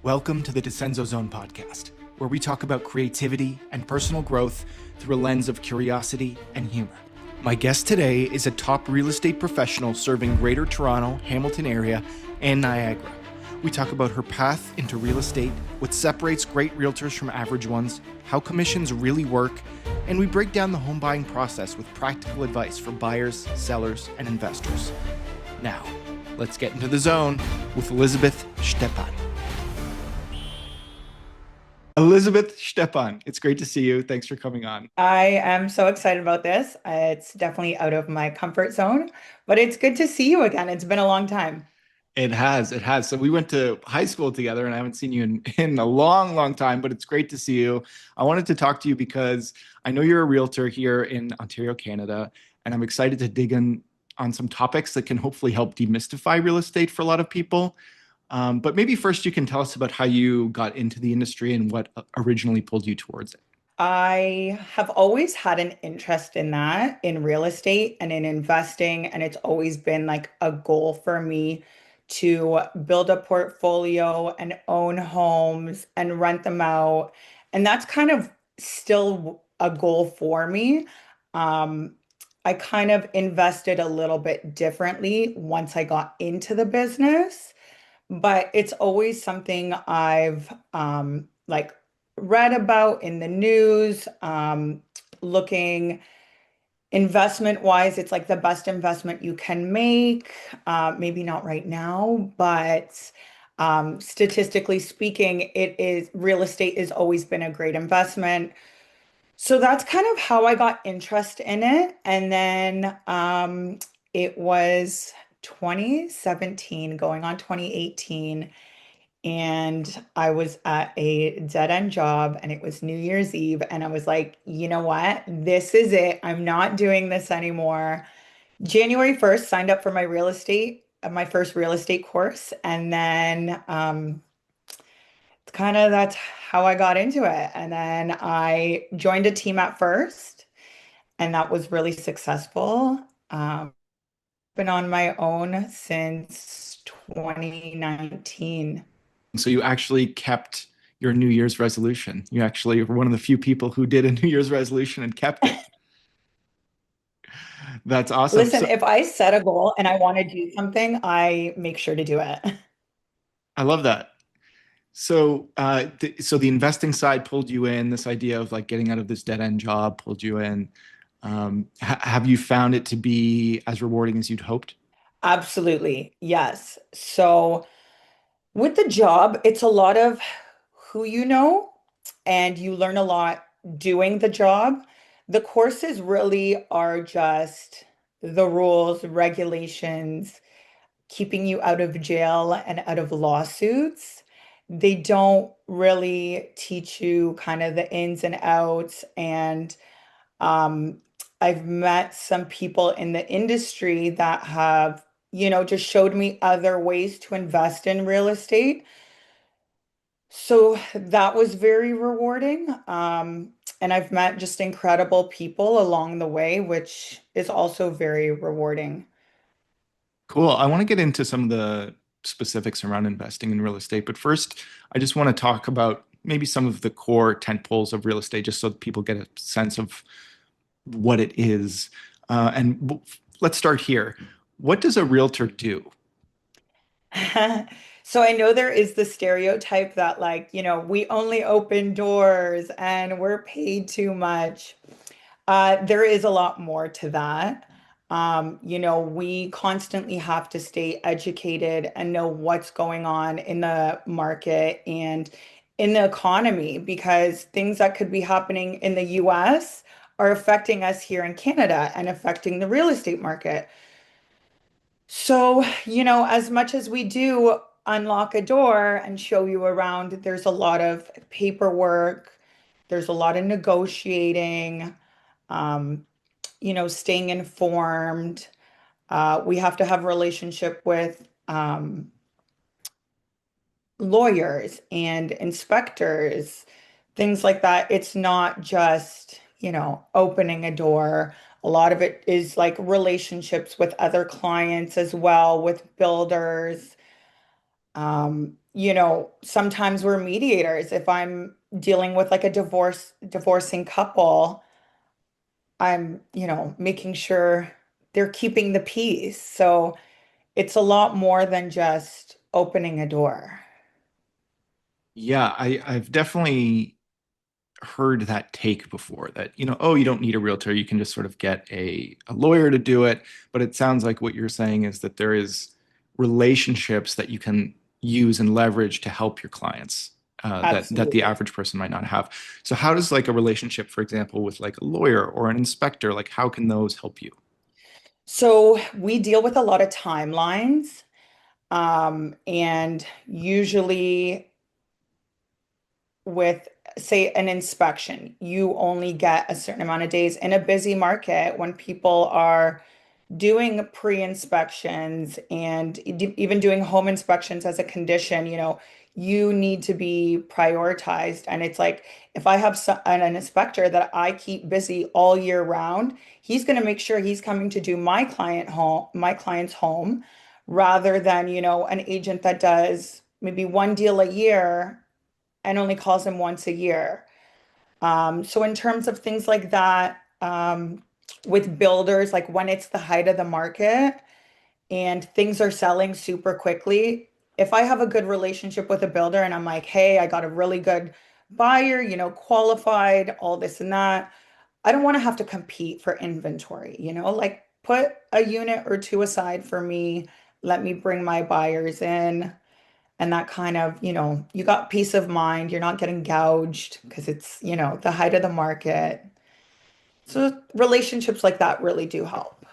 Welcome to the Descenso Zone podcast, where we talk about creativity and personal growth through a lens of curiosity and humor. My guest today is a top real estate professional serving Greater Toronto, Hamilton area, and Niagara. We talk about her path into real estate, what separates great realtors from average ones, how commissions really work, and we break down the home buying process with practical advice for buyers, sellers, and investors. Now, let's get into the zone with Elizabeth Szczepan. Elizabeth Szczepan, it's great to see you. Thanks for coming on. I am so excited about this. It's definitely out of my comfort zone, but it's good to see you again. It's been a long time. It has. So we went to high school together, and I haven't seen you in a long, long time, but it's great to see you. I wanted to talk to you because I know you're a realtor here in Ontario, Canada, and I'm excited to dig in on some topics that can hopefully help demystify real estate for a lot of people. But maybe first you can tell us about how you got into the industry and what originally pulled you towards it. I have always had an interest in that, in real estate and in investing, and it's always been like a goal for me to build a portfolio and own homes and rent them out. And that's kind of still a goal for me. Um, I kind of invested a little bit differently once I got into the business. But it's always something I've like read about in the news, looking investment wise, it's like the best investment you can make. Maybe not right now, but statistically speaking, it is real estate has always been a great investment. So that's kind of how I got interest in it. And then it was 2017 going on 2018. And I was at a dead end job and it was New Year's Eve. And I was like, you know what? This is it. I'm not doing this anymore. January 1st, signed up for my first real estate course. And then it's kind of that's how I got into it. And then I joined a team at first, and that was really successful. Been on my own since 2019. So you actually kept your New Year's resolution. You actually were one of the few people who did a New Year's resolution and kept it. That's awesome. Listen, So if I set a goal and I want to do something, I make sure to do it. I love that. So the investing side pulled you in. This idea of like getting out of this dead end job pulled you in. Have you found it to be as rewarding as you'd hoped? Absolutely. Yes. So with the job, it's a lot of who you know, and you learn a lot doing the job. The courses really are just the rules, regulations, keeping you out of jail and out of lawsuits. They don't really teach you kind of the ins and outs. And um, I've met some people in the industry that have, just showed me other ways to invest in real estate. So that was very rewarding. And I've met just incredible people along the way, which is also very rewarding. Cool. I want to get into some of the specifics around investing in real estate, but first, I just want to talk about maybe some of the core tent poles of real estate, just so that people get a sense of what it is. Let's start here. What does a realtor do? So I know there is the stereotype that, like, we only open doors and we're paid too much. There is a lot more to that. We constantly have to stay educated and know what's going on in the market and in the economy, because things that could be happening in the US are affecting us here in Canada and affecting the real estate market. So, as much as we do unlock a door and show you around, there's a lot of paperwork, there's a lot of negotiating, um, staying informed. We have to have a relationship with lawyers and inspectors, things like that. It's not just, opening a door. A lot of it is like relationships with other clients as well, with builders. Sometimes we're mediators. If I'm dealing with like a divorcing couple, I'm, making sure they're keeping the peace. So it's a lot more than just opening a door. Yeah, I've definitely heard that take before that, oh, you don't need a realtor. You can just sort of get a lawyer to do it. But it sounds like what you're saying is that there is relationships that you can use and leverage to help your clients that the Absolutely. average person might not have. So how does like a relationship, for example, with like a lawyer or an inspector, like how can those help you? So we deal with a lot of timelines, and usually with, say, an inspection, you only get a certain amount of days in a busy market when people are doing pre-inspections and even doing home inspections as a condition, you need to be prioritized. And it's like, if I have an inspector that I keep busy all year round, he's going to make sure he's coming to do my client's home, rather than, an agent that does maybe one deal a year and only calls him once a year. So in terms of things like that, with builders, like when it's the height of the market and things are selling super quickly, if I have a good relationship with a builder and I'm like, hey, I got a really good buyer, qualified, all this and that, I don't want to have to compete for inventory, like put a unit or two aside for me, let me bring my buyers in. And that kind of, you got peace of mind. You're not getting gouged because it's, the height of the market. So relationships like that really do help.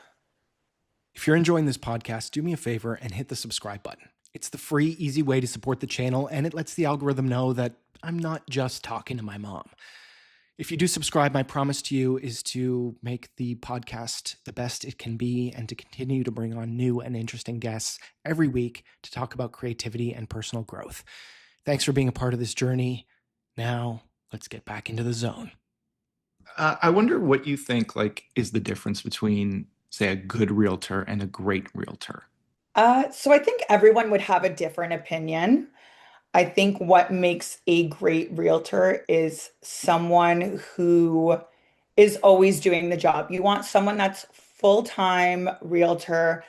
If you're enjoying this podcast, do me a favor and hit the subscribe button. It's the free, easy way to support the channel, and it lets the algorithm know that I'm not just talking to my mom. If you do subscribe, my promise to you is to make the podcast the best it can be and to continue to bring on new and interesting guests every week to talk about creativity and personal growth. Thanks for being a part of this journey. Now, let's get back into the zone. I wonder what you think like is the difference between, say, a good realtor and a great realtor. So I think everyone would have a different opinion. I think what makes a great realtor is someone who is always doing the job. You want someone that's full-time realtor,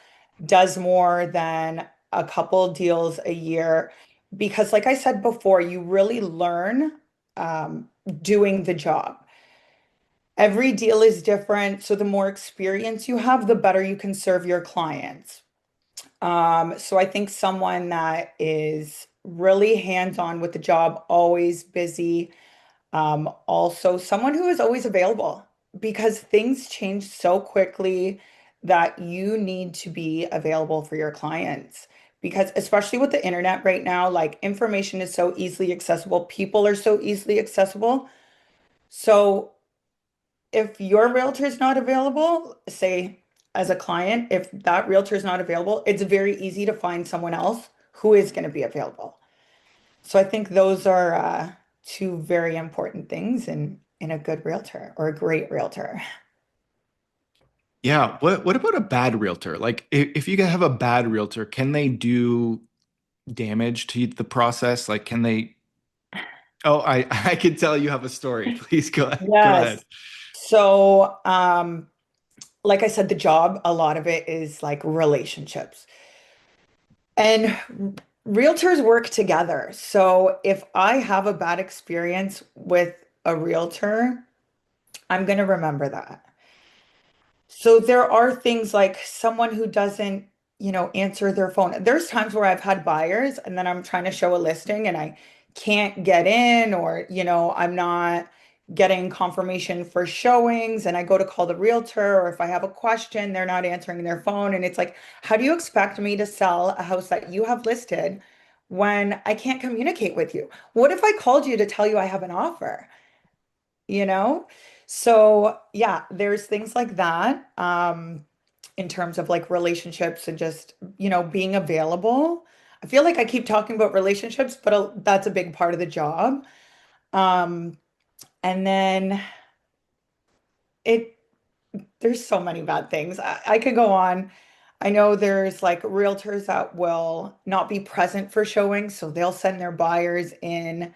does more than a couple deals a year, because like I said before, you really learn doing the job. Every deal is different, so the more experience you have, the better you can serve your clients. So I think someone that is really hands-on with the job, always busy, also someone who is always available, because things change so quickly that you need to be available for your clients. Because especially with the internet right now, like information is so easily accessible, people are so easily accessible. So if your realtor is not available, say as a client, if that realtor is not available, it's very easy to find someone else who is going to be available. So I think those are two very important things in a good realtor or a great realtor. Yeah, what about a bad realtor? Like if you can have a bad realtor, can they do damage to the process? Like can they Oh, I can tell you have a story. Please go ahead. Yes. So, like I said, the job, a lot of it is like relationships. And realtors work together. So if I have a bad experience with a realtor, I'm going to remember that. So there are things like someone who doesn't, answer their phone. There's times where I've had buyers and then I'm trying to show a listing and I can't get in, or, I'm not getting confirmation for showings and I go to call the realtor, or if I have a question, they're not answering their phone. And it's like, how do you expect me to sell a house that you have listed when I can't communicate with you? What if I called you to tell you I have an offer? you know? So yeah, there's things like that, in terms of like relationships and just, being available. I feel like I keep talking about relationships, but that's a big part of the job. Um, and then it, there's so many bad things. I could go on. I know there's like realtors that will not be present for showings, so they'll send their buyers in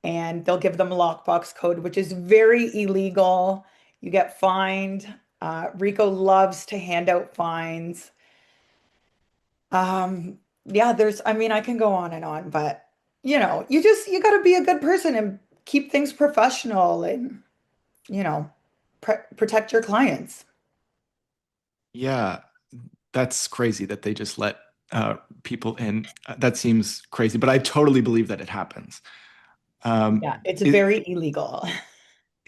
and they'll give them a lockbox code, which is very illegal. You get fined. Rico loves to hand out fines. Yeah, I mean, I can go on, but you got to be a good person and keep things professional and, you know, protect your clients. Yeah, that's crazy that they just let people in. That seems crazy, but I totally believe that it happens. Um, Yeah, it's is, very illegal.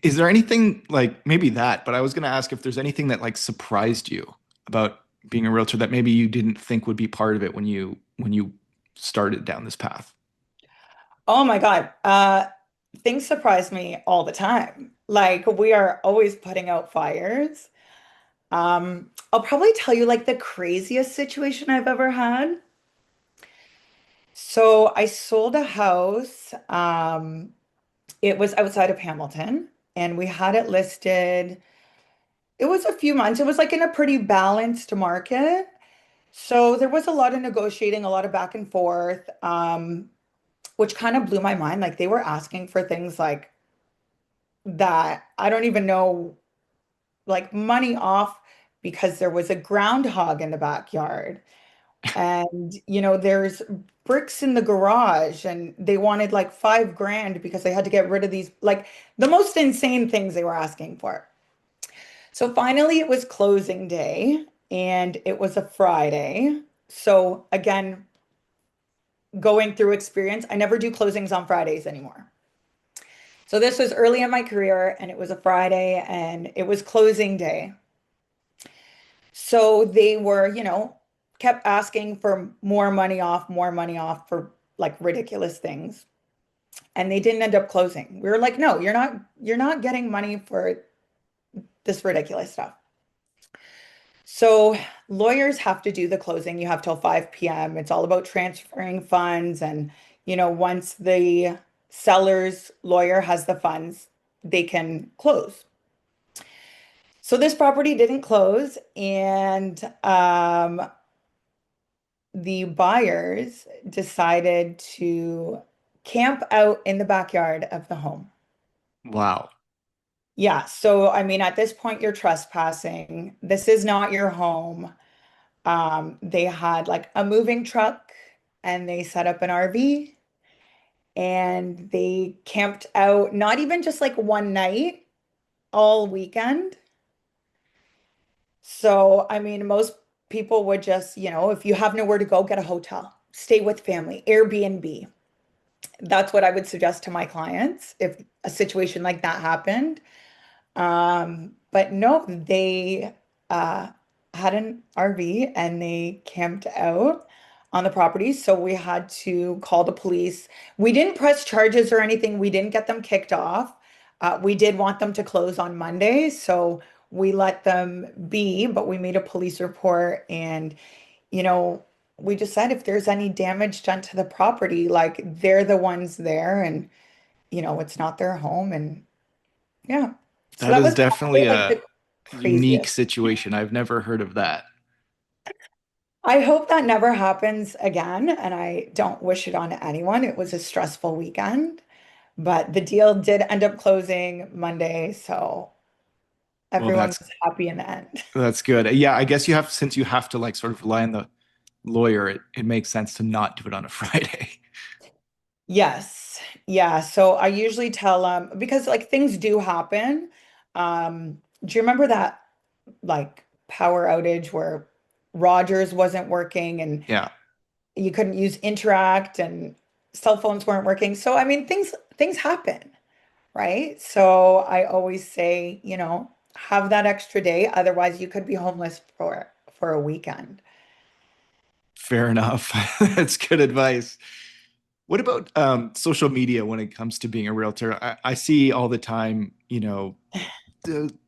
is there anything like maybe that, but I was going to ask if there's anything that like surprised you about being a realtor that maybe you didn't think would be part of it when you started down this path. Oh my God. Things surprise me all the time. Like we are always putting out fires. I'll probably tell you like the craziest situation I've ever had. So I sold a house. It was outside of Hamilton, and we had it listed. It was a few months. It was like in a pretty balanced market. So there was a lot of negotiating, a lot of back and forth, which kind of blew my mind. Like they were asking for things like that I don't even know, like money off because there was a groundhog in the backyard. And, there's bricks in the garage, and they wanted like 5 grand because they had to get rid of these, like the most insane things they were asking for. So finally, it was closing day, and it was a Friday. So again, going through experience, I never do closings on Fridays anymore. So this was early in my career, and it was a Friday, and it was closing day. So they were, kept asking for more money off for like ridiculous things. And they didn't end up closing. We were like, no, you're not getting money for this ridiculous stuff. So lawyers have to do the closing. You have till 5 p.m. It's all about transferring funds. And, once the seller's lawyer has the funds, they can close. So this property didn't close, and the buyers decided to camp out in the backyard of the home. Wow. Yeah, so I mean, at this point, you're trespassing. This is not your home. They had like a moving truck and they set up an RV and they camped out, not even just like one night, all weekend. So, I mean, most people would just, if you have nowhere to go, get a hotel, stay with family, Airbnb. That's what I would suggest to my clients if a situation like that happened. But no, they had an RV and they camped out on the property. So we had to call the police. We didn't press charges or anything. We didn't get them kicked off. We did want them to close on Monday. So we let them be, but we made a police report and, you know, we just said if there's any damage done to the property, like they're the ones there and, it's not their home. And yeah. So That that is was definitely probably like a the unique craziest. situation. I've never heard of that. I hope that never happens again, and I don't wish it on anyone. It was a stressful weekend, but the deal did end up closing Monday, so Well, everyone that's was happy in the end. that's good. Yeah, I guess since you have to like sort of rely on the lawyer, it makes sense to not do it on a Friday. Yes. Yeah. So I usually tell them because like things do happen. Do you remember that like power outage where Rogers wasn't working and Yeah, you couldn't use Interact and cell phones weren't working? So I mean things happen, right? So I always say, have that extra day, otherwise you could be homeless for a weekend. fair enough. That's good advice. What about social media when it comes to being a realtor? I see all the time,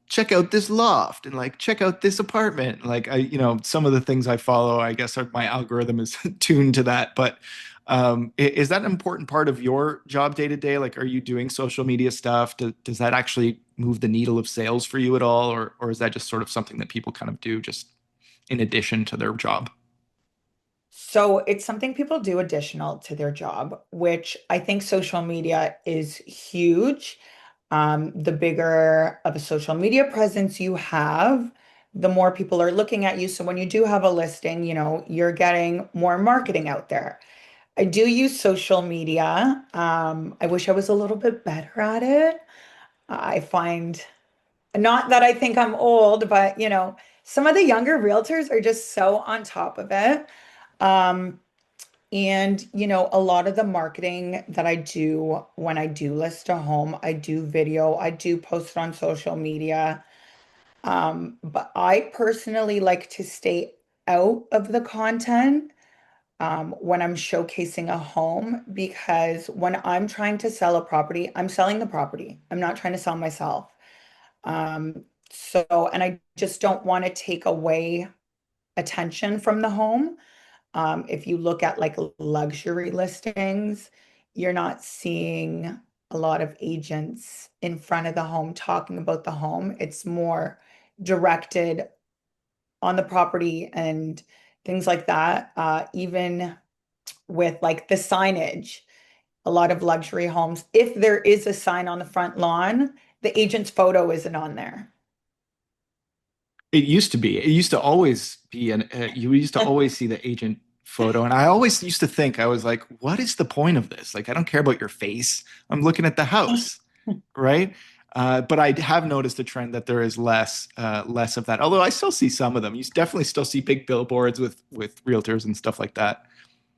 check out this loft and like check out this apartment. Like some of the things I follow, I guess my algorithm is tuned to that. But is that an important part of your job day to day? Like, are you doing social media stuff? Does that actually move the needle of sales for you at all, or is that just sort of something that people kind of do just in addition to their job? So it's something people do additional to their job, which I think social media is huge. The bigger of a social media presence you have, the more people are looking at you. So when you do have a listing, you're getting more marketing out there. I do use social media. I wish I was a little bit better at it. I find, not that I think I'm old, but some of the younger realtors are just so on top of it. Um, and a lot of the marketing that I do when I do list a home, I do video, I do post it on social media. But I personally like to stay out of the content when I'm showcasing a home, because when I'm trying to sell a property, I'm selling the property. I'm not trying to sell myself. And I just don't want to take away attention from the home. If you look at like luxury listings, you're not seeing a lot of agents in front of the home talking about the home. It's more directed on the property and things like that. Even with like the signage, a lot of luxury homes, if there is a sign on the front lawn, the agent's photo isn't on there. It used to be. It used to always be you used to always see the agent photo. And I always used to think, I was like, what is the point of this? Like, I don't care about your face. I'm looking at the house, right? But I have noticed a trend that there is less of that. Although I still see some of them. You definitely still see big billboards with realtors and stuff like that.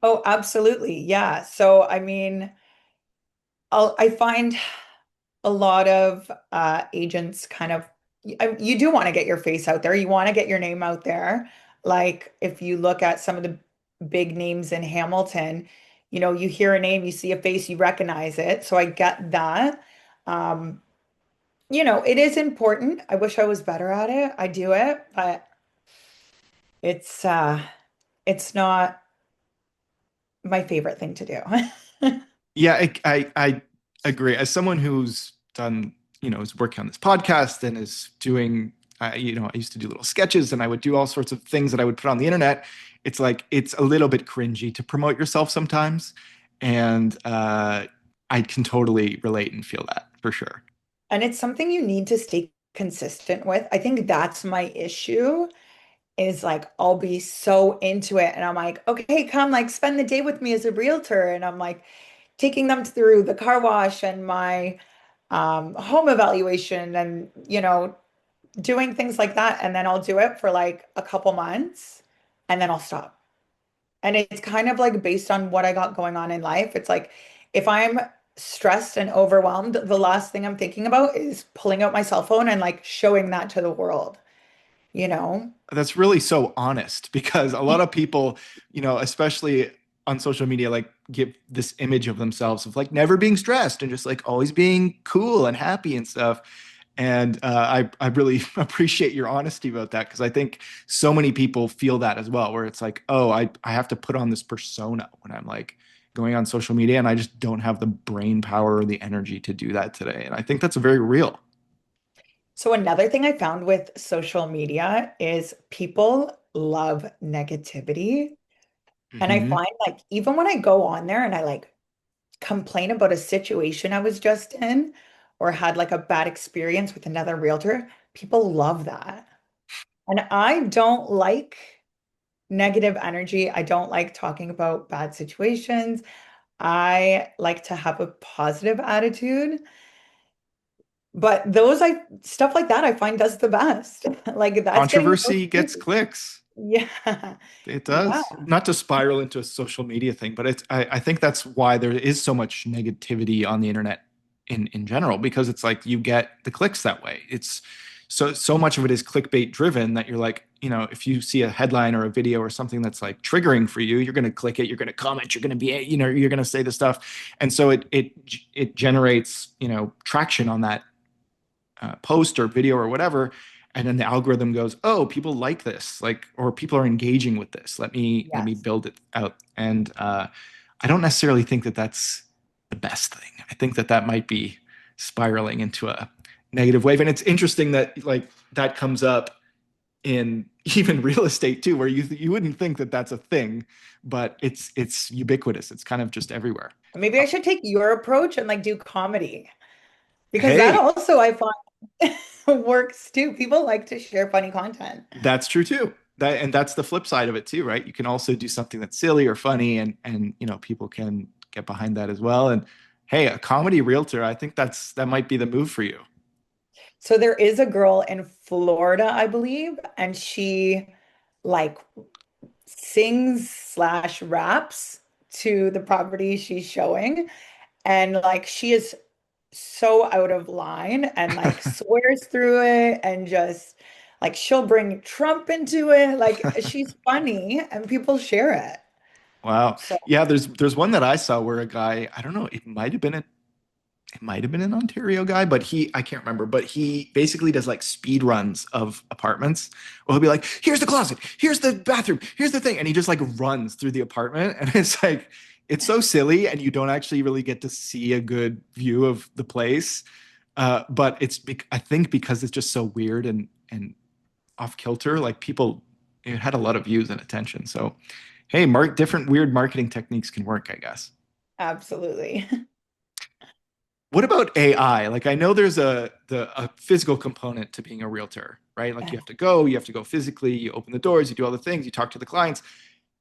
Oh, absolutely. Yeah. So, I mean, I find a lot of agents kind of, you do want to get your face out there. You want to get your name out there. Like if you look at some of the big names in Hamilton, you hear a name, you see a face, you recognize it. So I get that. Um, it is important. I wish I was better at it. I do it, but it's uh it's not my favorite thing to do. Yeah, I agree. As someone who's done, is working on this podcast and is doing, I used to do little sketches and I would do all sorts of things that I would put on the internet. It's like it's a little bit cringy to promote yourself sometimes, and I can totally relate and feel that for sure. And it's something you need to stay consistent with. I think that's my issue, is like I'll be so into it and I'm like, okay, come like spend the day with me as a realtor. And I'm like taking them through the car wash and my home evaluation and, doing things like that. And then I'll do it for like a couple months and then I'll stop. And it's kind of like based on what I got going on in life. It's like if I'm stressed and overwhelmed, the last thing I'm thinking about is pulling out my cell phone and like showing that to the world, you know? That's really so honest because a lot of people, especially on social media, like give this image of themselves of like never being stressed and just like always being cool and happy and stuff. And I really appreciate your honesty about that because I think so many people feel that as well, where it's like, oh, I have to put on this persona when I'm like going on social media and I just don't have the brain power or the energy to do that today. And I think that's very real. So another thing I found with social media is people love negativity. And I Hmm. find like even when I go on there and I like complain about a situation I was just in or had like a bad experience with another realtor, people love that. And I don't like negative energy. I don't like talking about bad situations. I like to have a positive attitude. But those I stuff like that I find does the best. Like that's getting the most Controversy gets views. clicks. Yeah. It Yeah. does. Not to spiral into a social media thing, but I think that's why there is so much negativity on the internet in general, because it's like you get the clicks that way. It's so much of it is clickbait driven that you're like, if you see a headline or a video or something that's like triggering for you, you're going to click it, you're going to comment, you're going to be, you're going to say the stuff. And so it generates, traction on that post or video or whatever, and then the algorithm goes, oh, people like this, like, or people are engaging with this, let me Yes. build it out. And I don't necessarily think that that's the best thing. I think that that might be spiraling into a negative wave. And it's interesting that like that comes up in even real estate too, where you wouldn't think that that's a thing, but it's ubiquitous. It's kind of just everywhere. Maybe I should take your approach and like do comedy because that Hey, also I find works too. People like to share funny content. that's true too. That's the flip side of it too, right? You can also do something that's silly or funny, and people can get behind that as well. And hey, a comedy realtor, I think that might be the move for you. So there is a girl in Florida, I believe, and she like sings slash raps to the property she's showing. And like she is so out of line and like swears through it and just like she'll bring Trump into it. Like she's funny and people share it. Wow. So Yeah, there's one that I saw where a guy, I don't know, it might have been an Ontario guy, but I can't remember, but he basically does like speed runs of apartments. Well, he'll be like, here's the closet, here's the bathroom, here's the thing. And he just like runs through the apartment. And it's like, it's so silly. And you don't actually really get to see a good view of the place. But I think because it's just so weird and off kilter, like it had a lot of views and attention. So, hey, different weird marketing techniques can work, I guess. absolutely. What about AI? Like I know there's a physical component to being a realtor, right? Like you have to go physically, you open the doors, you do all the things, you talk to the clients.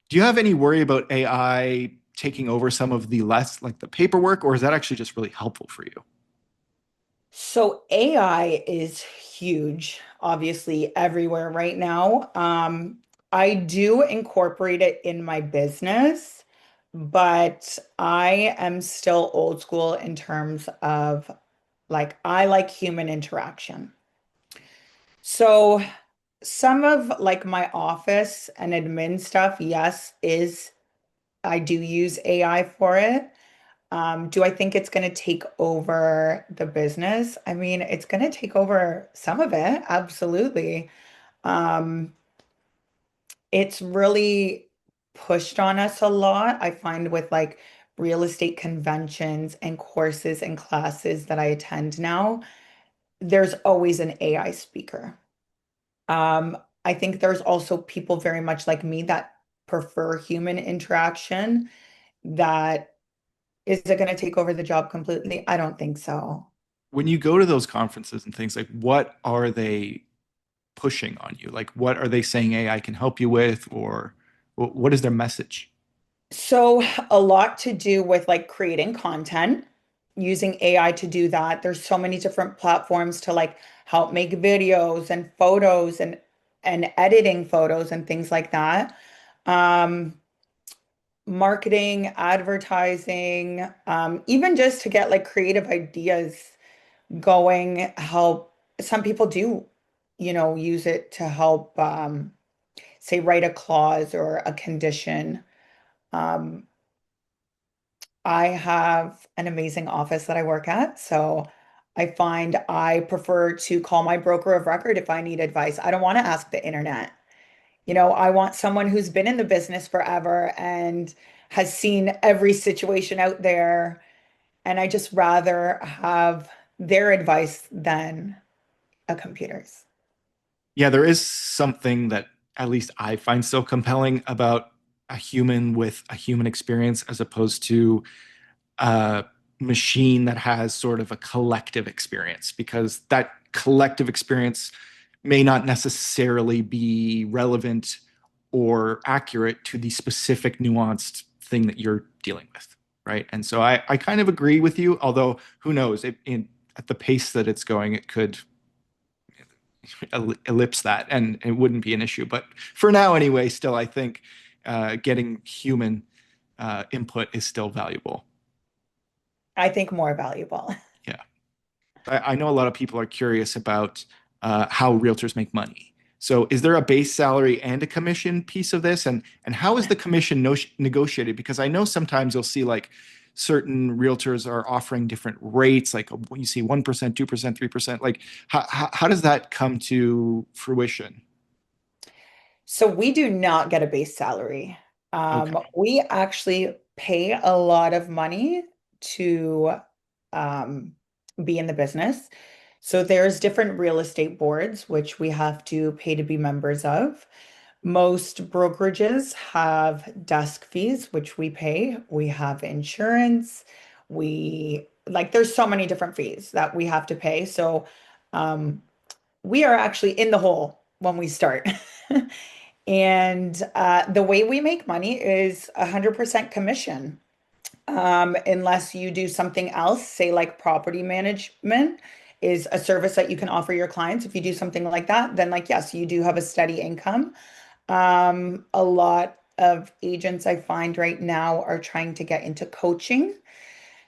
Do you have any worry about AI taking over some of the less like the paperwork, or is that actually just really helpful for you? So AI is huge, obviously everywhere right now. I do incorporate it in my business, but I am still old school in terms of like I like human interaction. So some of like my office and admin stuff, yes, is I do use AI for it. Do I think it's going to take over the business? I mean, it's going to take over some of it, absolutely. Um, it's really pushed on us a lot. I find with like real estate conventions and courses and classes that I attend now, there's always an AI speaker. Um, I think there's also people very much like me that prefer human interaction that is it going to take over the job completely? I don't think so. When you go to those conferences and things, like what are they pushing on you? Like what are they saying AI can help you with, or what is their message? So, a lot to do with like creating content, using AI to do that. There's so many different platforms to like help make videos and photos and editing photos and things like that. Um, Marketing, advertising, even just to get like creative ideas going, help. Some people do, use it to help, say, write a clause or a condition. Um, I have an amazing office that I work at, so I find I prefer to call my broker of record if I need advice. I don't want to ask the internet. I want someone who's been in the business forever and has seen every situation out there, and I just rather have their advice than a computer's. Yeah, there is something that at least I find so compelling about a human with a human experience as opposed to a machine that has sort of a collective experience, because that collective experience may not necessarily be relevant or accurate to the specific nuanced thing that you're dealing with, right? And so I kind of agree with you, although who knows, at the pace that it's going, it could ellipse that and it wouldn't be an issue. But for now, anyway, still, I think getting human input is still valuable. I think more valuable. Yeah. I know a lot of people are curious about how realtors make money. So is there a base salary and a commission piece of this? And how is the commission negotiated? Because I know sometimes you'll see like certain realtors are offering different rates, like when you see 1%, 2%, 3%, like how does that come to fruition? So we do not get a base salary. Okay. We actually pay a lot of money to um, be in the business. So there's different real estate boards, which we have to pay to be members of. Most brokerages have desk fees, which we pay. We have insurance. We like there's so many different fees that we have to pay. So um, we are actually in the hole when we start. And the way we make money is 100% commission. Unless you do something else, say like property management is a service that you can offer your clients. If you do something like that, then like, yes, you do have a steady income. A lot of agents I find right now are trying to get into coaching.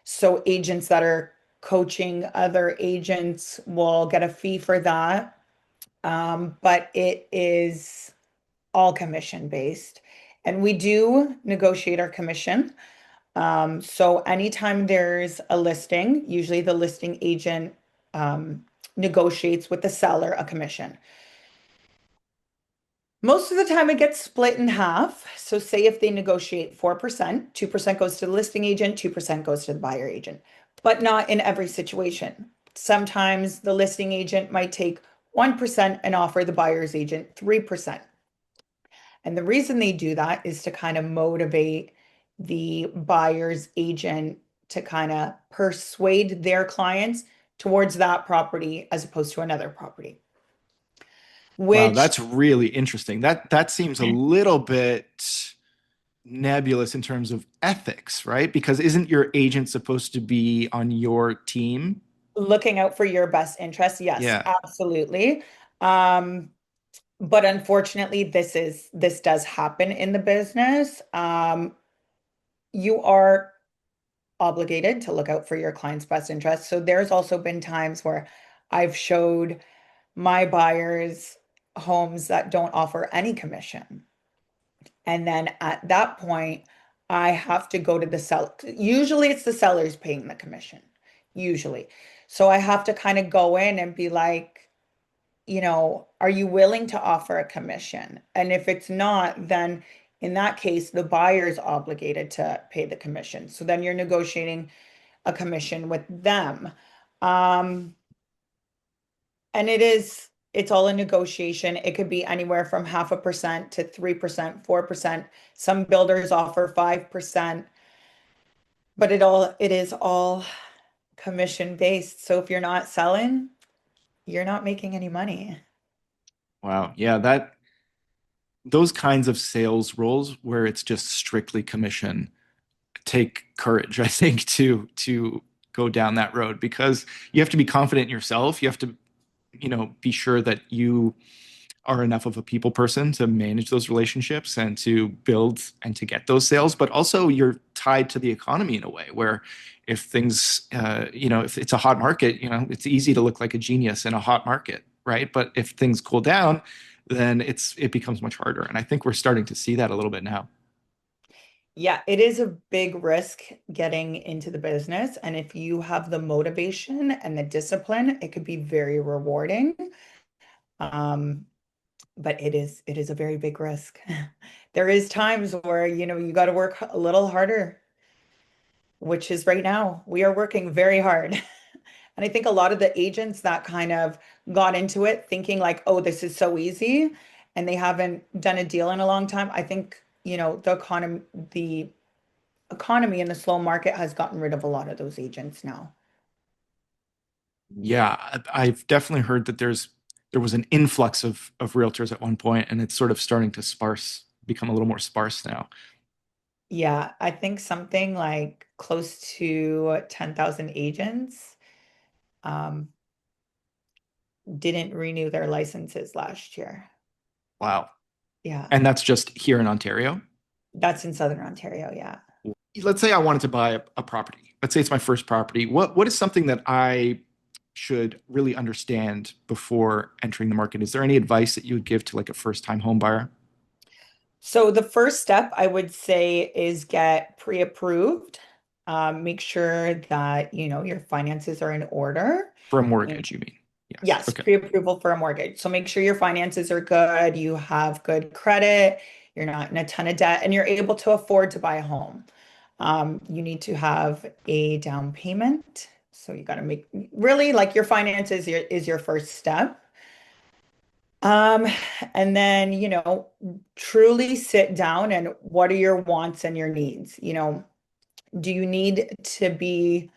So agents that are coaching other agents will get a fee for that. But it is all commission based. And we do negotiate our commission. So anytime there's a listing, usually the listing agent negotiates with the seller a commission. Most of the time it gets split in half. So say if they negotiate 4%, 2% goes to the listing agent, 2% goes to the buyer agent, but not in every situation. Sometimes the listing agent might take 1% and offer the buyer's agent 3%. And the reason they do that is to kind of motivate the buyer's agent to kind of persuade their clients towards that property as opposed to another property, Wow, which that's really interesting. That seems a little bit nebulous in terms of ethics, right? Because isn't your agent supposed to be on your team? looking out for your best interest, yes, Yeah. absolutely. Um, but unfortunately, this does happen in the business. You are obligated to look out for your client's best interest. So there's also been times where I've showed my buyers homes that don't offer any commission. And then at that point, I have to go to the seller. Usually it's the sellers paying the commission, usually. So I have to kind of go in and be like, are you willing to offer a commission? And if it's not, then in that case, the buyer is obligated to pay the commission. So then you're negotiating a commission with them. Um, and it's all a negotiation. It could be anywhere from 0.5% to 3%, 4%. Some builders offer 5%, but it is all commission based. So if you're not selling, you're not making any money. Wow. Yeah, that those kinds of sales roles where it's just strictly commission take courage, I think, to go down that road because you have to be confident in yourself. You have to, be sure that you are enough of a people person to manage those relationships and to build and to get those sales. But also, you're tied to the economy in a way where if things, if it's a hot market, it's easy to look like a genius in a hot market, right? But if things cool down, then it becomes much harder. And I think we're starting to see that a little bit now. Yeah, it is a big risk getting into the business. And if you have the motivation and the discipline, it could be very rewarding. Um, but it is a very big risk. There is times where, you got to work a little harder, which is right now. We are working very hard. And I think a lot of the agents that kind of got into it thinking like, oh, this is so easy, and they haven't done a deal in a long time. I think, the economy and the slow market has gotten rid of a lot of those agents now. Yeah, I've definitely heard that there was an influx of realtors at one point, and it's sort of starting to become a little more sparse now. Yeah, I think something like close to 10,000 agents um, didn't renew their licenses last year. Wow. Yeah, And that's just here in Ontario. that's in Southern Ontario. Yeah. Let's say I wanted to buy a property. Let's say it's my first property. What is something that I should really understand before entering the market? Is there any advice that you would give to like a first time home buyer So the first step I would say is get pre-approved. Make sure that your finances are in order. for a mortgage, you mean? Yes. Yes, Okay. pre-approval for a mortgage. So make sure your finances are good, you have good credit, you're not in a ton of debt, and you're able to afford to buy a home. You need to have a down payment So you got to make really like your finances is your first step. Um, and then, truly sit down and what are your wants and your needs? Do you need to be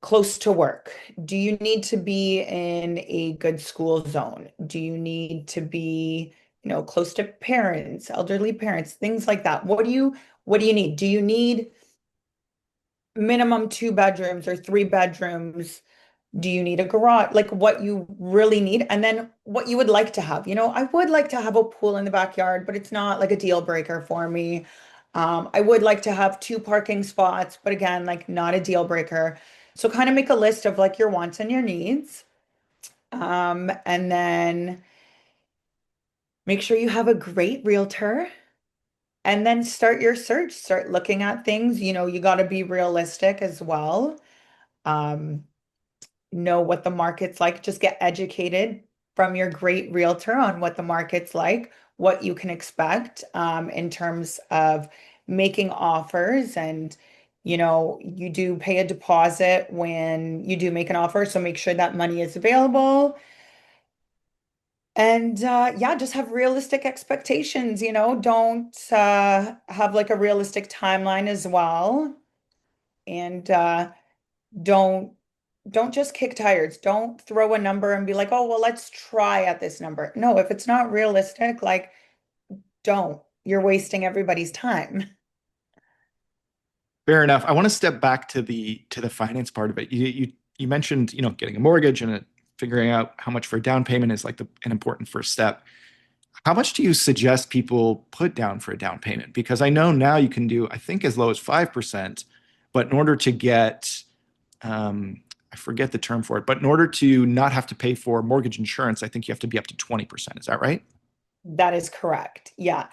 close to work? Do you need to be in a good school zone? Do you need to be, close to parents, elderly parents, things like that? What do you need? Do you need minimum 2 bedrooms or 3 bedrooms? Do you need a garage? Like what you really need, and then what you would like to have. I would like to have a pool in the backyard, but it's not like a deal breaker for me. I would like to have 2 parking spots, but again, like not a deal breaker. So kind of make a list of like your wants and your needs. And then make sure you have a great realtor and then start your search, start looking at things. You got to be realistic as well. Um, know what the market's like. Just get educated from your great realtor on what the market's like, what you can expect in terms of making offers. And, you do pay a deposit when you do make an offer. So make sure that money is available. And yeah, just have realistic expectations, don't have like a realistic timeline as well. And don't don't just kick tires. Don't throw a number and be like, "Oh, well, let's try at this number." No, if it's not realistic, like don't. You're wasting everybody's time. Fair enough. I want to step back to the finance part of it. You mentioned, getting a mortgage and figuring out how much for a down payment is like an important first step. How much do you suggest people put down for a down payment? Because I know now you can do, I think, as low as 5%, but in order to get, I forget the term for it, but in order to not have to pay for mortgage insurance, I think you have to be up to 20%. Is that right? That is correct. Yeah.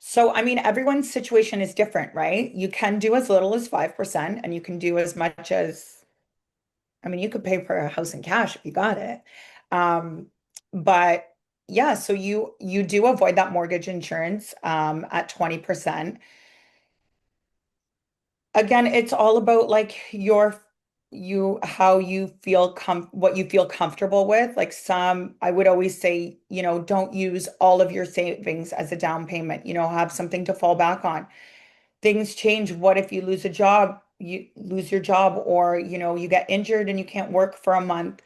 So, I mean, everyone's situation is different, right? You can do as little as 5% and you can do as much as, I mean, you could pay for a house in cash if you got it. Um, but yeah, so you do avoid that mortgage insurance at 20%. Again, it's all about like how you feel what you feel comfortable with. Like I would always say, don't use all of your savings as a down payment, have something to fall back on. Things change. What if you lose a job, you lose your job, or you get injured and you can't work for a month?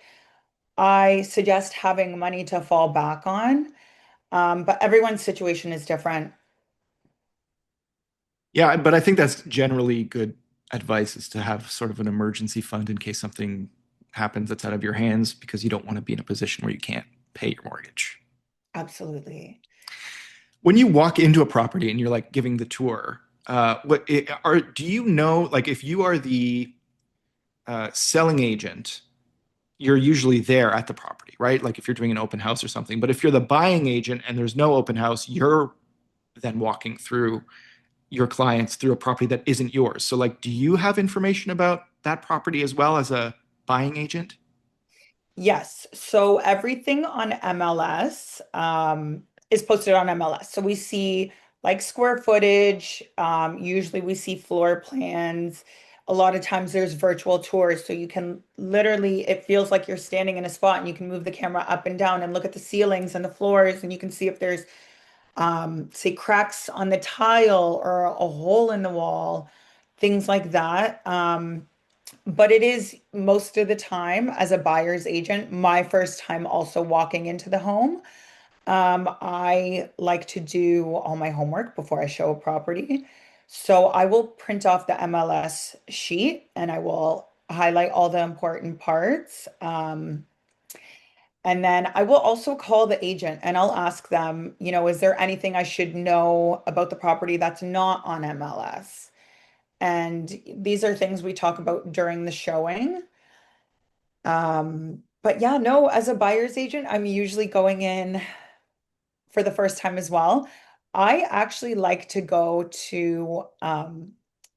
I suggest having money to fall back on. But everyone's situation is different. Yeah, but I think that's generally good advice is to have sort of an emergency fund in case something happens that's out of your hands because you don't want to be in a position where you can't pay your mortgage. Absolutely. When you walk into a property and you're like giving the tour, do you know, like if you are the selling agent, you're usually there at the property, right? Like if you're doing an open house or something. But if you're the buying agent and there's no open house, you're then walking through your clients through a property that isn't yours. So, like, do you have information about that property as well as a buying agent? Yes. So everything on MLS is posted on MLS. So we see like square footage. Usually we see floor plans. A lot of times there's virtual tours. So you can literally, it feels like you're standing in a spot and you can move the camera up and down and look at the ceilings and the floors and you can see if there's, say, cracks on the tile or a hole in the wall, things like that. But it is most of the time as a buyer's agent, my first time also walking into the home. I like to do all my homework before I show a property. So I will print off the MLS sheet and I will highlight all the important parts. And then I will also call the agent and I'll ask them, is there anything I should know about the property that's not on MLS? And these are things we talk about during the showing. But yeah, no, as a buyer's agent, I'm usually going in for the first time as well. I actually like to go to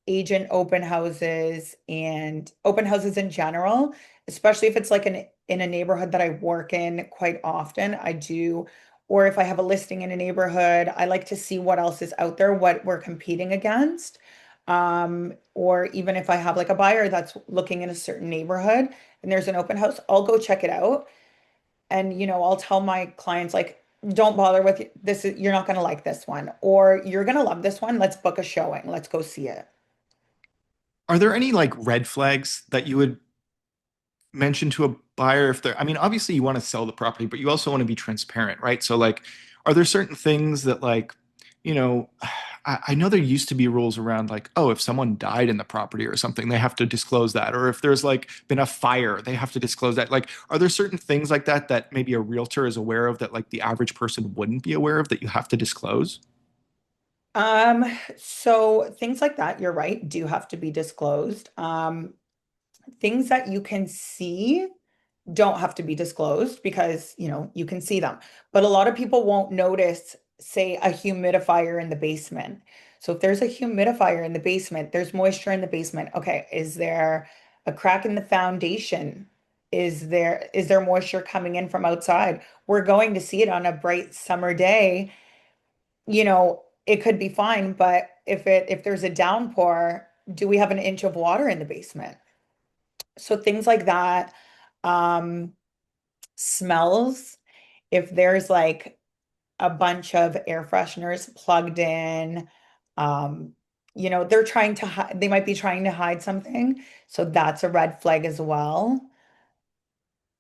agent open houses and open houses in general, especially if it's like in a neighborhood that I work in quite often. I do, or if I have a listing in a neighborhood, I like to see what else is out there, what we're competing against. Or even if I have like a buyer that's looking in a certain neighborhood and there's an open house, I'll go check it out. And, I'll tell my clients, like, don't bother with this. You're not going to like this one, or you're going to love this one. Let's book a showing. Let's go see it. Are there any like red flags that you would mention to a buyer if they're, I mean, obviously you want to sell the property, but you also want to be transparent, right? So like, are there certain things that like, you know, I know there used to be rules around like, oh, if someone died in the property or something, they have to disclose that. Or if there's like been a fire, they have to disclose that. Like, are there certain things like that that maybe a realtor is aware of that like the average person wouldn't be aware of that you have to disclose? Um, so things like that, you're right, do have to be disclosed. Things that you can see don't have to be disclosed because, you can see them. But a lot of people won't notice, say, a humidifier in the basement. So if there's a humidifier in the basement, there's moisture in the basement. Okay, is there a crack in the foundation? Is there moisture coming in from outside? We're going to see it on a bright summer day. It could be fine, but if there's a downpour, do we have an inch of water in the basement? So things like that. Um, Smells, if there's like a bunch of air fresheners plugged in, um, they might be trying to hide something. So that's a red flag as well.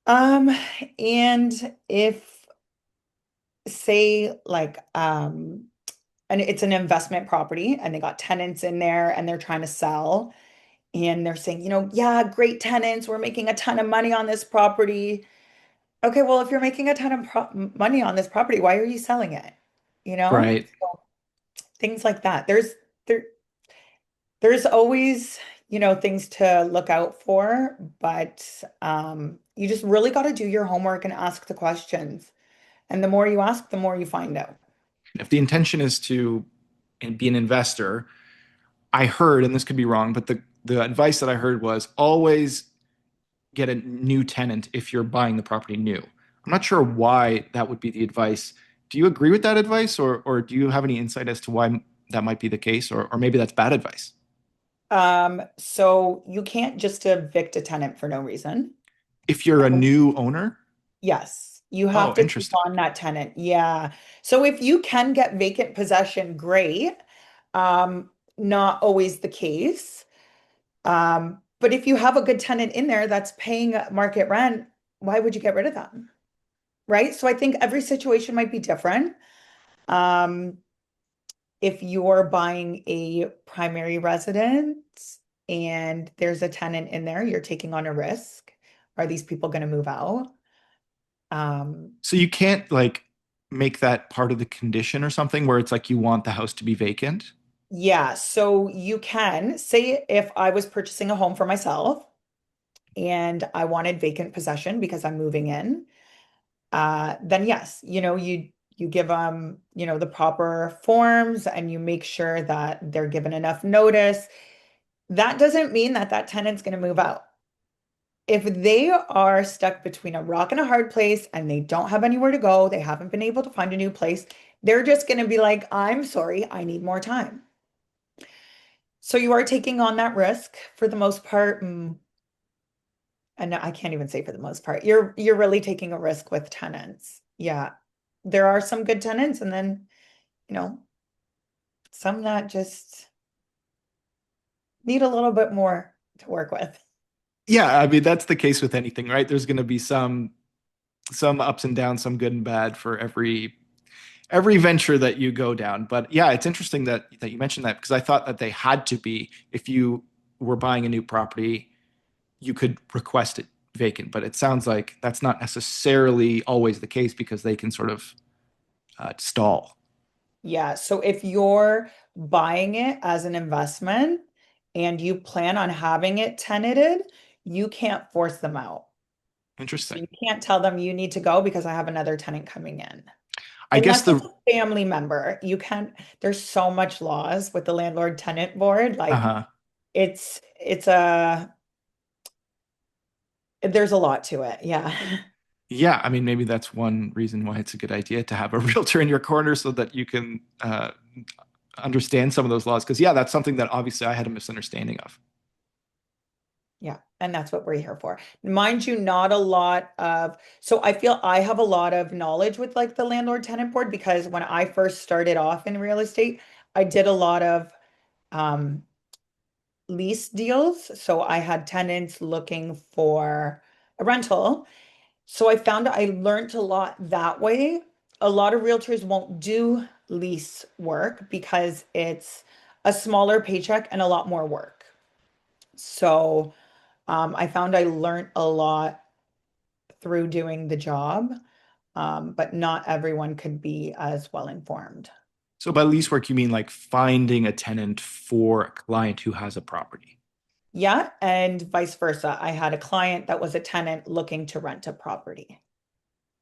Um, and if say like and it's an investment property and they got tenants in there and they're trying to sell and they're saying, yeah, great tenants, we're making a ton of money on this property. Okay, well, if you're making a ton of money on this property, why are you selling it? You know, Right. So things like that. There there's always, things to look out for, but you just really got to do your homework and ask the questions. And the more you ask, the more you find out. If the intention is to be an investor, I heard, and this could be wrong, but the advice that I heard was always get a new tenant if you're buying the property new. I'm not sure why that would be the advice. Do you agree with that advice, or do you have any insight as to why that might be the case, or maybe that's bad advice? So you can't just evict a tenant for no reason. If you're a new owner? Yes, you have Oh, to take interesting. on that tenant. Yeah. So if you can get vacant possession, great. Not always the case. But if you have a good tenant in there that's paying market rent, why would you get rid of them? Right? So I think every situation might be different. Um, if you're buying a primary residence and there's a tenant in there, you're taking on a risk. Are these people going to move out? Um, So you can't like make that part of the condition or something where it's like you want the house to be vacant? Yeah, so you can say if I was purchasing a home for myself and I wanted vacant possession because I'm moving in, then yes, you give them, the proper forms and you make sure that they're given enough notice. That doesn't mean that that tenant's going to move out. If they are stuck between a rock and a hard place and they don't have anywhere to go, they haven't been able to find a new place, they're just going to be like, I'm sorry, I need more time. So you are taking on that risk for the most part. And I can't even say for the most part. You're really taking a risk with tenants. Yeah. There are some good tenants and then, you know, some that just need a little bit more to work with. Yeah, I mean that's the case with anything, right? There's going to be some ups and downs, some good and bad for every venture that you go down. But yeah, it's interesting that you mentioned that because I thought that they had to be if you were buying a new property, you could request it vacant. But it sounds like that's not necessarily always the case because they can sort of stall. Yeah. So if you're buying it as an investment and you plan on having it tenanted, you can't force them out. So Interesting. you can't tell them you need to go because I have another tenant coming in. I guess Unless it's the a family member, you can't, there's so much laws with the landlord tenant board. Like uh-huh. it's a, there's a lot to it. Yeah. Yeah, I mean maybe that's one reason why it's a good idea to have a realtor in your corner so that you can understand some of those laws. Because yeah, that's something that obviously I had a misunderstanding of. Yeah, and that's what we're here for. Mind you, not a lot of, so I feel I have a lot of knowledge with like the landlord tenant board because when I first started off in real estate, I did a lot of um, lease deals. So I had tenants looking for a rental. So I found I learned a lot that way. A lot of realtors won't do lease work because it's a smaller paycheck and a lot more work. So I found I learned a lot through doing the job, but not everyone could be as well informed. So by lease work, you mean like finding a tenant for a client who has a property. Yeah, and vice versa. I had a client that was a tenant looking to rent a property.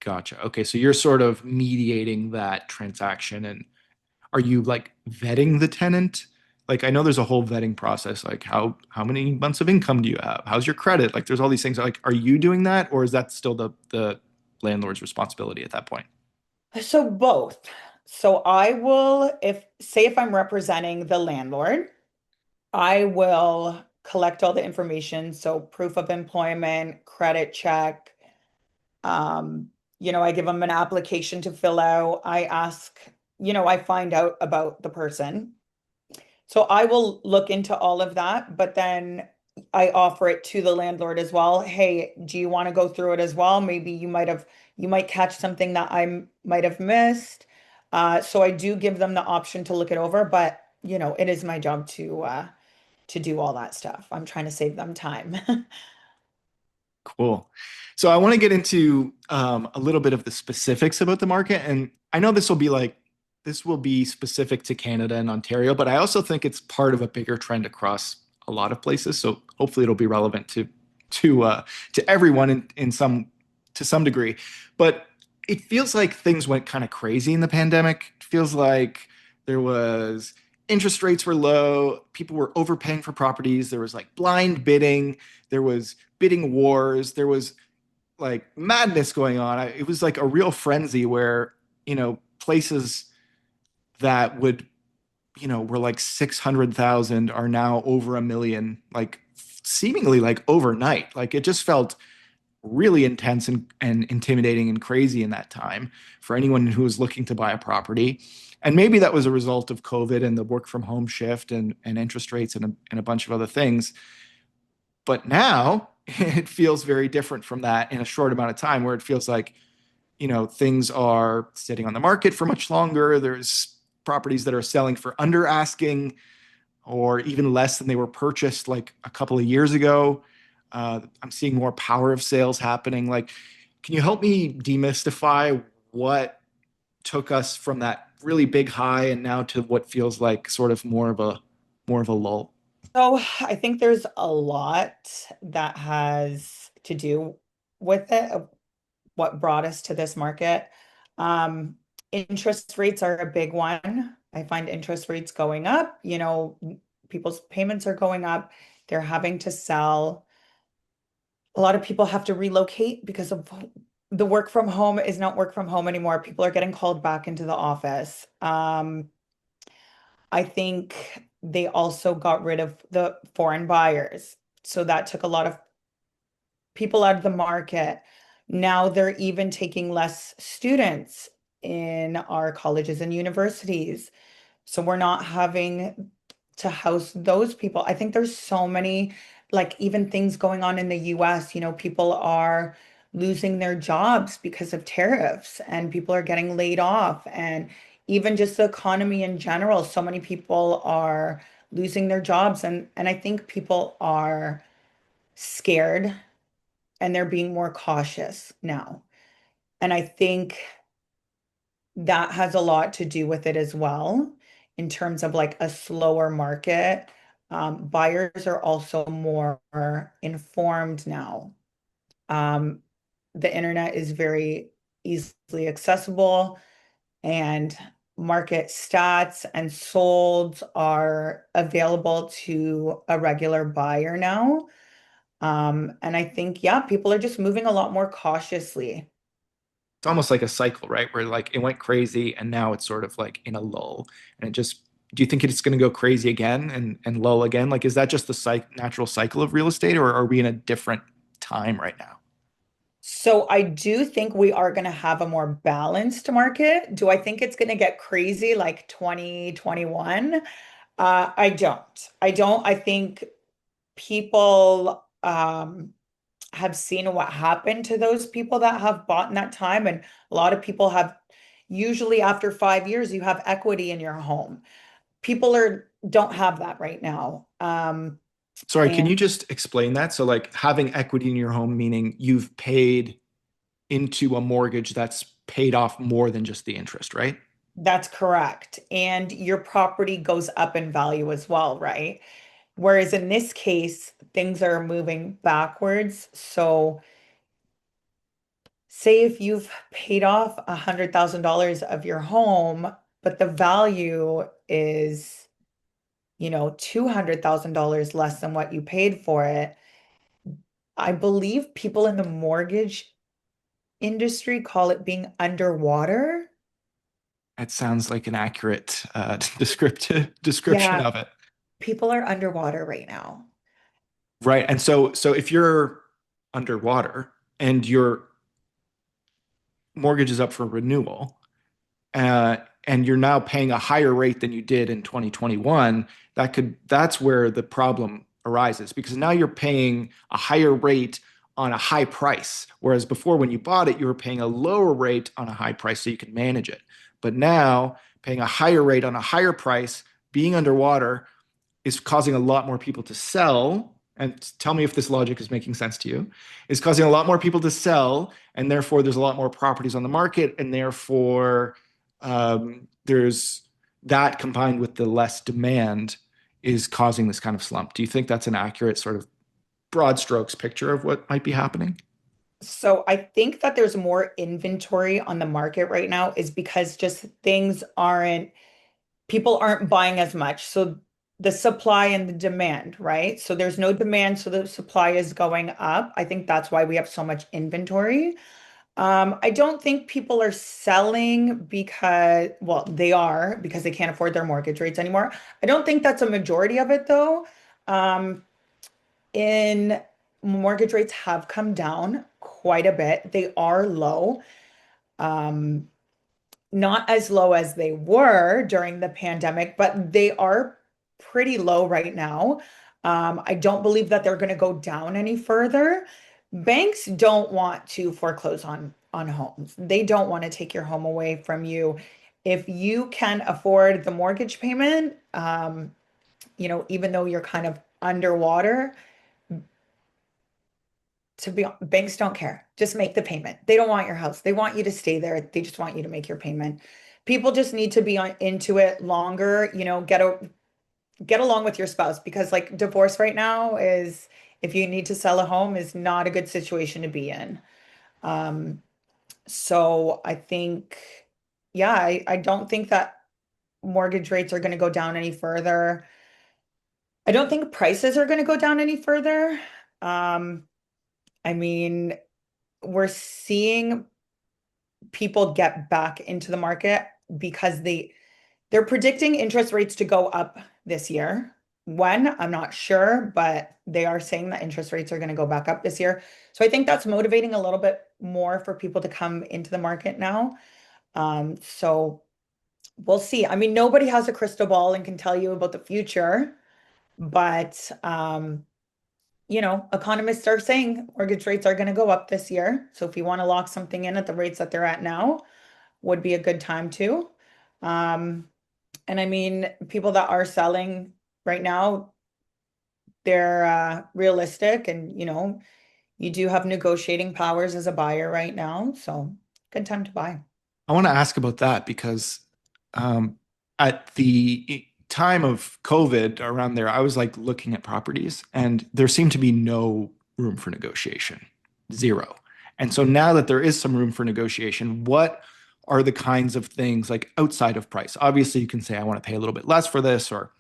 Gotcha. Okay, so you're sort of mediating that transaction, and are you like vetting the tenant? Like I know there's a whole vetting process, like how many months of income do you have? How's your credit? Like there's all these things. Like, are you doing that, or is that still the landlord's responsibility at that point? So both. So I will, if say if I'm representing the landlord, I will collect all the information. So proof of employment, credit check. Um, I give them an application to fill out. I ask, I find out about the person. So I will look into all of that, but then I offer it to the landlord as well. Hey, do you want to go through it as well? Maybe you might catch something that might have missed. So I do give them the option to look it over, but it is my job to do all that stuff. I'm trying to save them time. Cool. So I want to get into a little bit of the specifics about the market, and I know this will be specific to Canada and Ontario, but I also think it's part of a bigger trend across a lot of places. So hopefully it'll be relevant to everyone in some to some degree. But it feels like things went kind of crazy in the pandemic. It feels like there was interest rates were low, people were overpaying for properties, there was like blind bidding, there was bidding wars. There was like madness going on. It was like a real frenzy where, places that were like 600,000 are now over a million, like seemingly like overnight. Like it just felt really intense and intimidating and crazy in that time for anyone who was looking to buy a property. And maybe that was a result of COVID and the work from home shift and interest rates and a bunch of other things. But now it feels very different from that in a short amount of time where it feels like, things are sitting on the market for much longer. There's properties that are selling for under asking or even less than they were purchased like a couple of years ago. I'm seeing more power of sales happening. Like, can you help me demystify what took us from that really big high and now to what feels like sort of more of a lull? So I think there's a lot that has to do with it, of what brought us to this market. Um, Interest rates are a big one. I find interest rates going up, people's payments are going up. They're having to sell. A lot of people have to relocate because of the work from home is not work from home anymore. People are getting called back into the office. I think they also got rid of the foreign buyers. So that took a lot of people out of the market. Now they're even taking less students in our colleges and universities. So we're not having to house those people. I think there's so many, like even things going on in the US, people are losing their jobs because of tariffs and people are getting laid off and even just the economy in general, so many people are losing their jobs and I think people are scared and they're being more cautious now. And I think that has a lot to do with it as well in terms of like a slower market. Buyers are also more informed now. Um, the internet is very easily accessible, and market stats and solds are available to a regular buyer now. And I think, yeah, people are just moving a lot more cautiously. It's almost like a cycle, right? Where like it went crazy and now it's sort of like in a lull and it just do you think it's going to go crazy again and lull again? Like, is that just the natural cycle of real estate, or are we in a different time right now? So I do think we are going to have a more balanced market. Do I think it's going to get crazy like 2021? I don't. I don't. I think people have seen what happened to those people that have bought in that time. And a lot of people have, usually after 5 years, you have equity in your home. People don't have that right now. Sorry, can And you just explain that? So, like having equity in your home, meaning you've paid into a mortgage that's paid off more than just the interest, right? that's correct. And your property goes up in value as well, right? Whereas in this case, things are moving backwards. So say if you've paid off $100,000 of your home, but the value is, $200,000 less than what you paid for it. I believe people in the mortgage industry call it being underwater. That sounds like an accurate descriptive description Yeah, of it. people are underwater right now. Right. And so if you're underwater and your mortgage is up for renewal, and you're now paying a higher rate than you did in 2021, that's where the problem arises, because now you're paying a higher rate on a high price. Whereas before, when you bought it, you were paying a lower rate on a high price so you could manage it. But now paying a higher rate on a higher price, being underwater, is causing a lot more people to sell. And tell me if this logic is making sense to you. Is causing a lot more people to sell, and therefore there's a lot more properties on the market, and therefore there's that combined with the less demand is causing this kind of slump. Do you think that's an accurate sort of broad strokes picture of what might be happening? So I think that there's more inventory on the market right now is because just people aren't buying as much. So the supply and the demand, right? So there's no demand, so the supply is going up. I think that's why we have so much inventory. I don't think people are selling because, well, they are because they can't afford their mortgage rates anymore. I don't think that's a majority of it though. Um, in Mortgage rates have come down quite a bit. They are low. Um, Not as low as they were during the pandemic, but they are pretty low right now. I don't believe that they're going to go down any further. Banks don't want to foreclose on homes. They don't want to take your home away from you. If you can afford the mortgage payment, even though you're kind of underwater, banks don't care. Just make the payment. They don't want your house. They want you to stay there. They just want you to make your payment. People just need to be into it longer, get along with your spouse because like divorce right now is if you need to sell a home is not a good situation to be in. Um, so I think, yeah, I don't think that mortgage rates are going to go down any further. I don't think prices are going to go down any further. Um, I mean, we're seeing people get back into the market because they're predicting interest rates to go up this year. When, I'm not sure, but they are saying that interest rates are going to go back up this year. So I think that's motivating a little bit more for people to come into the market now. So we'll see. I mean, nobody has a crystal ball and can tell you about the future, but economists are saying mortgage rates are going to go up this year. So if you want to lock something in at the rates that they're at now, would be a good time too. Um, and I mean, people that are selling right now, they're realistic and you do have negotiating powers as a buyer right now. So good time to buy. I want to ask about that because um, at the time of COVID, around there, I was like looking at properties and there seemed to be no room for negotiation, zero. And so now that there is some room for negotiation, what are the kinds of things like outside of price? Obviously, you can say, I want to pay a little bit less for this or,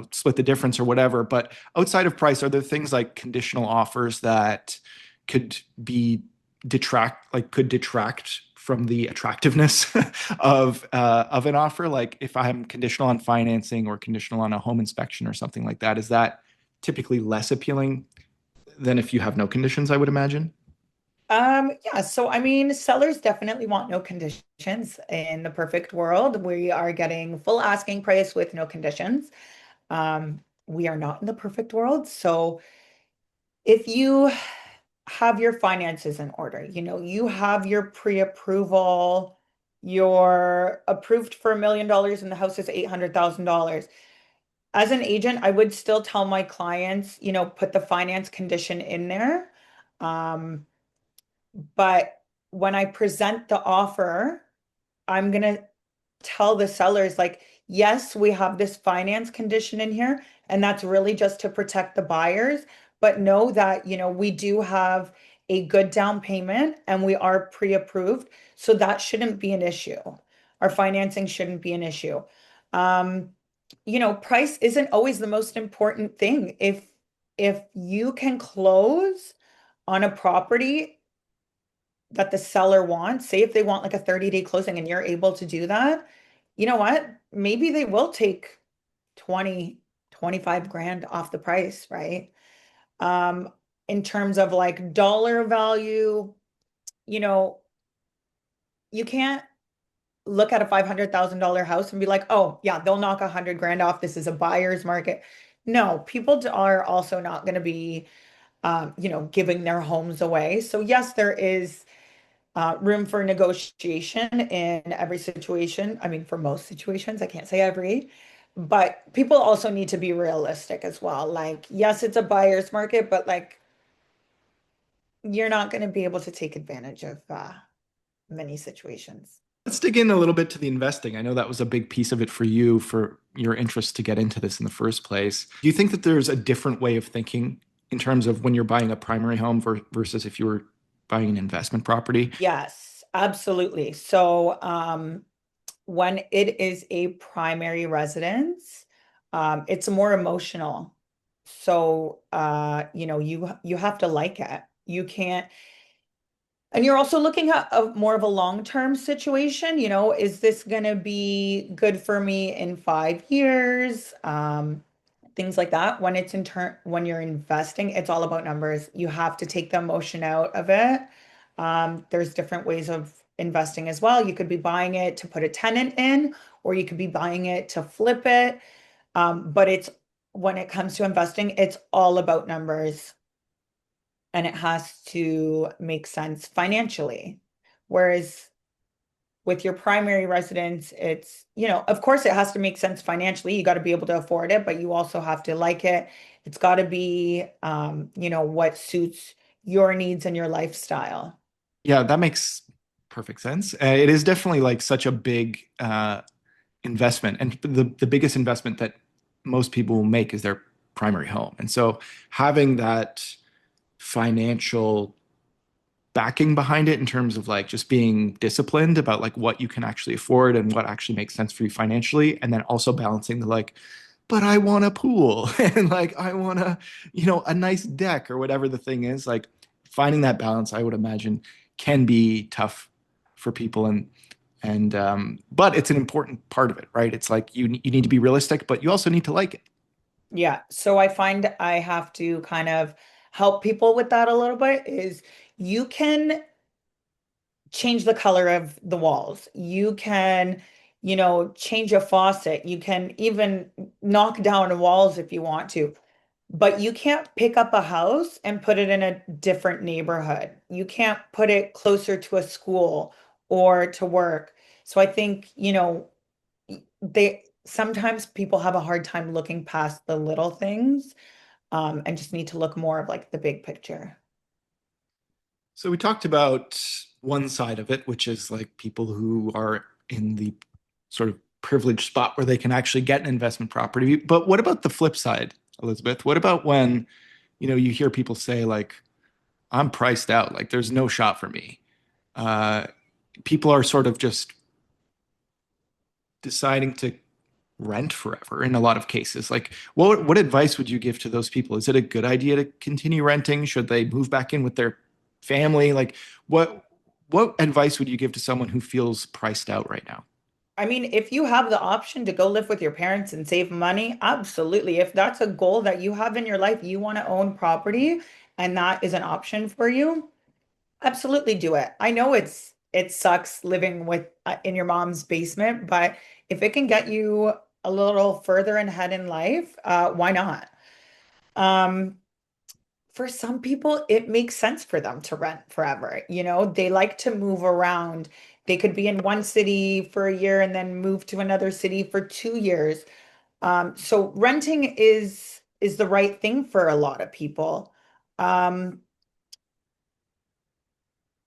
split the difference or whatever. But outside of price, are there things like conditional offers that could be could detract from the attractiveness of an offer? Like if I'm conditional on financing or conditional on a home inspection or something like that, is that typically less appealing than if you have no conditions, I would imagine? Yeah, so I mean, sellers definitely want no conditions. In the perfect world, we are getting full asking price with no conditions. We are not in the perfect world. So if you have your finances in order, you have your pre-approval, you're approved for $1 million and the house is $800,000. As an agent, I would still tell my clients, put the finance condition in there. Um, but when I present the offer, I'm gonna tell the sellers like, yes, we have this finance condition in here, and that's really just to protect the buyers, but know that, we do have a good down payment and we are pre-approved, so that shouldn't be an issue. Our financing shouldn't be an issue. Um, price isn't always the most important thing. If you can close on a property that the seller wants, say if they want like a 30-day closing and you're able to do that, you know what? Maybe they will take 20, 25 grand off the price, right? Um, in terms of like dollar value, you know, you can't look at a $500,000 house and be like, oh, yeah, they'll knock 100 grand off. This is a buyer's market. No, people are also not going to be, giving their homes away. So, yes, there is room for negotiation in every situation. I mean, for most situations, I can't say every, but people also need to be realistic as well. Like, yes, it's a buyer's market, but like, you're not going to be able to take advantage of many situations. Let's dig in a little bit to the investing. I know that was a big piece of it for you, for your interest to get into this in the first place. Do you think that there's a different way of thinking in terms of when you're buying a primary home versus if you were buying an investment property? Yes, absolutely. So, when it is a primary residence, it's more emotional. So, you have to like it. You can't, and you're also looking at more of a long-term situation. Is this going to be good for me in 5 years? Things like that. When you're investing, it's all about numbers. You have to take the emotion out of it. There's different ways of investing as well. You could be buying it to put a tenant in, or you could be buying it to flip it. But when it comes to investing, it's all about numbers and it has to make sense financially. Whereas with your primary residence, of course, it has to make sense financially. You got to be able to afford it, but you also have to like it. It's got to be, what suits your needs and your lifestyle. Yeah, that makes perfect sense. It is definitely like such a big investment, and the biggest investment that most people will make is their primary home. And so having that financial backing behind it in terms of like just being disciplined about like what you can actually afford and what actually makes sense for you financially, and then also balancing the like, but I want a pool and like I want a nice deck or whatever the thing is, like finding that balance, I would imagine can be tough for people. And but it's an important part of it, right? It's like you need to be realistic, but you also need to like it. Yeah. So I find I have to kind of help people with that a little bit is you can change the color of the walls. You can, change a faucet. You can even knock down walls if you want to, but you can't pick up a house and put it in a different neighborhood. You can't put it closer to a school or to work. So I think, they sometimes people have a hard time looking past the little things, and just need to look more of like the big picture. So we talked about one side of it, which is like people who are in the sort of privileged spot where they can actually get an investment property. But what about the flip side, Elizabeth? What about when, you hear people say like, I'm priced out, like there's no shot for me. Uh, People are sort of just deciding to rent forever in a lot of cases. Like, what advice would you give to those people? Is it a good idea to continue renting? Should they move back in with their family? Like, what? What advice would you give to someone who feels priced out right now? I mean, if you have the option to go live with your parents and save money, absolutely. If that's a goal that you have in your life, you want to own property and that is an option for you, absolutely do it. I know it sucks living with in your mom's basement, but if it can get you a little further ahead in life, why not? Um, for some people, it makes sense for them to rent forever. You know, they like to move around. They could be in one city for a year and then move to another city for 2 years. So renting is the right thing for a lot of people. Um,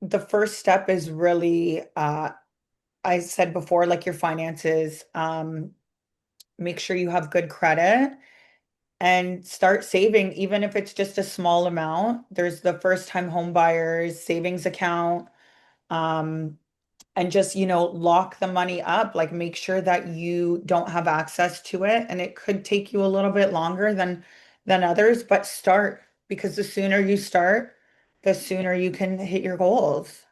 the first step is really, I said before, like your finances. Make sure you have good credit and start saving, even if it's just a small amount. There's the first time home buyers savings account. Um, and just, lock the money up, like make sure that you don't have access to it. And it could take you a little bit longer than others, but start because the sooner you start, the sooner you can hit your goals.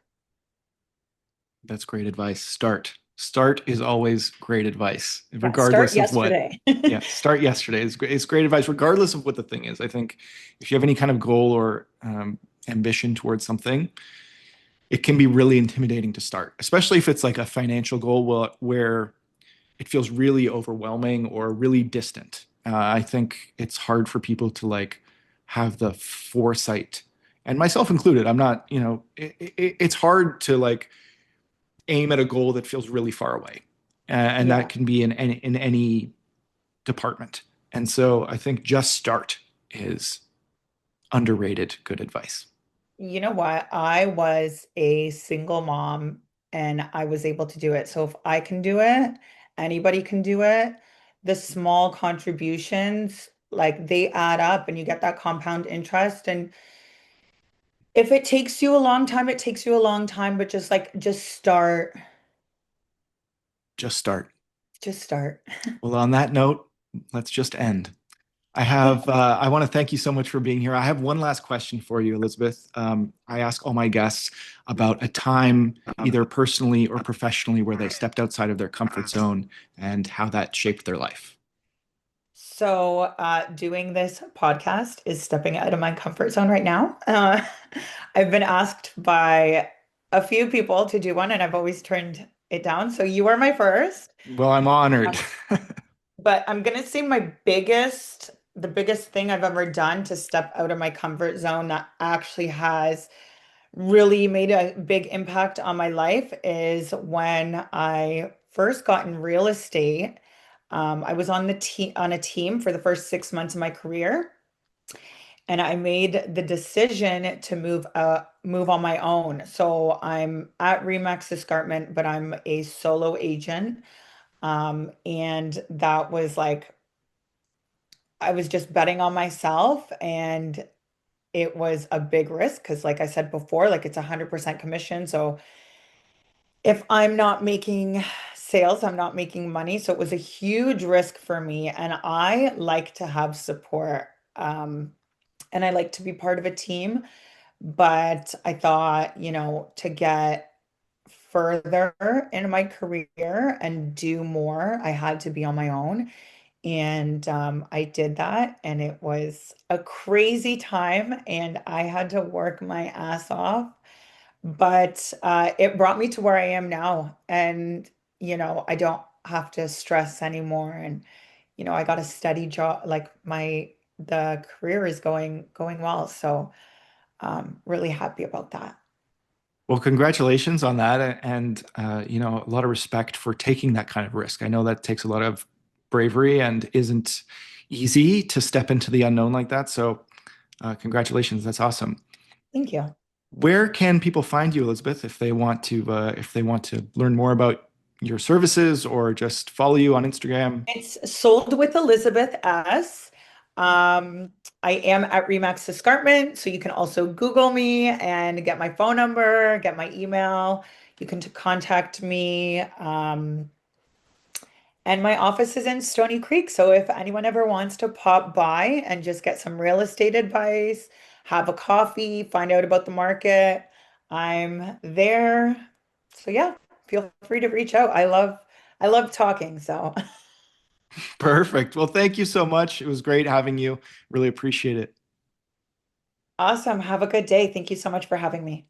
That's great advice. Start. Start is always great advice, Yeah, start regardless of what. yesterday. Yeah, start yesterday is great. It's great advice, regardless of what the thing is. I think if you have any kind of goal or ambition towards something, it can be really intimidating to start, especially if it's like a financial goal where it feels really overwhelming or really distant. I think it's hard for people to like have the foresight, and myself included. I'm not, it's hard to like aim at a goal that feels really far away, and that Yeah. can be in any department. And so I think just start is underrated good advice. You know what? I was a single mom and I was able to do it. So if I can do it, anybody can do it. The small contributions, like they add up and you get that compound interest. And if it takes you a long time, it takes you a long time, but just start. Just start. Just start. Well, on that note, let's just end. I want to thank you so much for being here. I have one last question for you, Elizabeth. I ask all my guests about a time, either personally or professionally, where they stepped outside of their comfort zone and how that shaped their life. So, doing this podcast is stepping out of my comfort zone right now. I've been asked by a few people to do one, and I've always turned it down. So, you are my first. Well, I'm honored. But I'm gonna say the biggest thing I've ever done to step out of my comfort zone that actually has really made a big impact on my life is when I first got in real estate. I was on a team for the first 6 months of my career, and I made the decision to move on my own. So I'm at Remax Escarpment, but I'm a solo agent. And that was like I was just betting on myself, and it was a big risk because, like I said before, like it's 100% commission. So if I'm not making sales, I'm not making money. So it was a huge risk for me. And I like to have support. And I like to be part of a team. But I thought, to get further in my career and do more, I had to be on my own. And I did that. And it was a crazy time. And I had to work my ass off, but it brought me to where I am now. And, I don't have to stress anymore. And, I got a steady job, like the career is going well. So really happy about that. Well, congratulations on that, and a lot of respect for taking that kind of risk. I know that takes a lot of bravery and isn't easy to step into the unknown like that. So, congratulations. That's awesome. Thank you. Where can people find you, Elizabeth, if they want to learn more about your services or just follow you on Instagram? It's sold with Elizabeth S. Um, I am at Remax Escarpment, so you can also Google me and get my phone number, get my email. You can contact me. And my office is in Stony Creek. So if anyone ever wants to pop by and just get some real estate advice, have a coffee, find out about the market, I'm there. So yeah, feel free to reach out. I love talking, so Perfect. Well, thank you so much. It was great having you. Really appreciate it. awesome. Have a good day. Thank you so much for having me.